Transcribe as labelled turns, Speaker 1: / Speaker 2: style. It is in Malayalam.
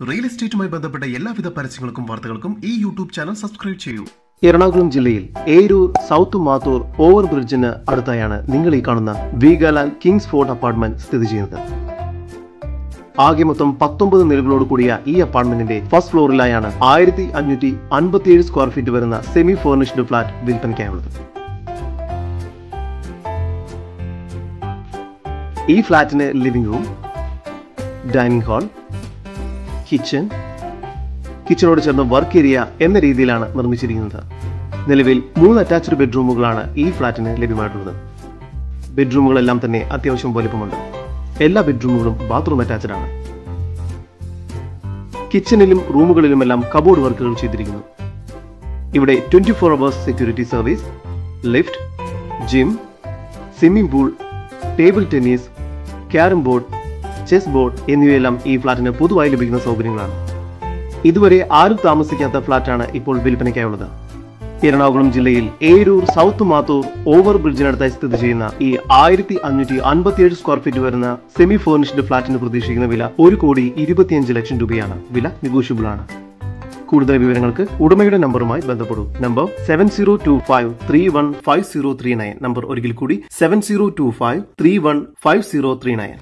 Speaker 1: റിയൽ എസ്റ്റേറ്റുമായി ബന്ധപ്പെട്ട എല്ലാവിധ പരസ്യങ്ങൾക്കും വാർത്തകൾക്കും ഈ യൂട്യൂബ് ചാനൽ സബ്സ്ക്രൈബ് ചെയ്യൂ.
Speaker 2: എറണാകുളം ജില്ലയിൽ ഏരൂർ സൗത്ത് മാത്തൂർ ഓവർ ബ്രിഡ്ജിന് അടുത്തായാണ് നിങ്ങൾ ഈ കാണുന്ന വീഗാലാൻഡ് കിങ്സ് ഫോർട്ട് അപ്പാർട്ട്മെന്റ് സ്ഥിതി ചെയ്യുന്നത്. ആകെ മൊത്തം 19 നിലകളോട് കൂടിയ ഈ അപ്പാർട്ട്മെന്റിന്റെ ഫസ്റ്റ് ഫ്ലോറിലായാണ് 1557 സ്ക്വയർ ഫീറ്റ് വരുന്ന സെമി ഫർണിഷ്ഡ് ഫ്ലാറ്റ് വിൽപ്പനയ്ക്കായുള്ളത്. ഈ ഫ്ലാറ്റിന് ലിവിംഗ് റൂം, ഡൈനിങ് ഹാൾ, കിച്ചണോട് ചേർന്ന് വർക്ക് ഏരിയ എന്ന രീതിയിലാണ് നിർമ്മിച്ചിരിക്കുന്നത്. നിലവിൽ 3 അറ്റാച്ച്ഡ് ബെഡ്റൂമുകളാണ് ഈ ഫ്ലാറ്റിന് ലഭ്യമായിട്ടുള്ളത്. ബെഡ്റൂമുകളെല്ലാം തന്നെ അത്യാവശ്യം വലുപ്പമുണ്ട്. എല്ലാ ബെഡ്റൂമുകളും ബാത്റൂം അറ്റാച്ച്ഡ് ആണ്. കിച്ചണിലും റൂമുകളിലുമെല്ലാം കബോർഡ് വർക്കുകൾ ചെയ്തിരിക്കുന്നു. ഇവിടെ 24 hours security service, lift, gym, swimming pool, table tennis, carrom board, chess board എന്നിവയെല്ലാം ഈ ഫ്ലാറ്റിന് പൊതുവായി ലഭിക്കുന്ന സൗകര്യങ്ങളാണ്. ഇതുവരെ ആരും താമസിക്കാത്ത ഫ്ലാറ്റാണ് ഇപ്പോൾ വിൽപ്പനയ്ക്കായുള്ളത്. എറണാകുളം ജില്ലയിൽ ഏരൂർ സൗത്ത് മാത്തൂർ ഓവർ ബ്രിഡ്ജിനടുത്തായി സ്ഥിതി ചെയ്യുന്ന ഈ 1557 സ്ക്വയർ ഫീറ്റ് വരുന്ന സെമി ഫർണിഷ്ഡ് ഫ്ലാറ്റിന് പ്രതീക്ഷിക്കുന്ന വില 1,25 ലക്ഷം രൂപയാണ്. വില നെഗോഷ്യബിൾ ആണ്. കൂടുതൽ വിവരങ്ങൾക്ക് ഉടമയുടെ നമ്പറുമായി ബന്ധപ്പെടൂ. നമ്പർ 7025315039. നമ്പർ ഒരിക്കൽ കൂടി 7025315039.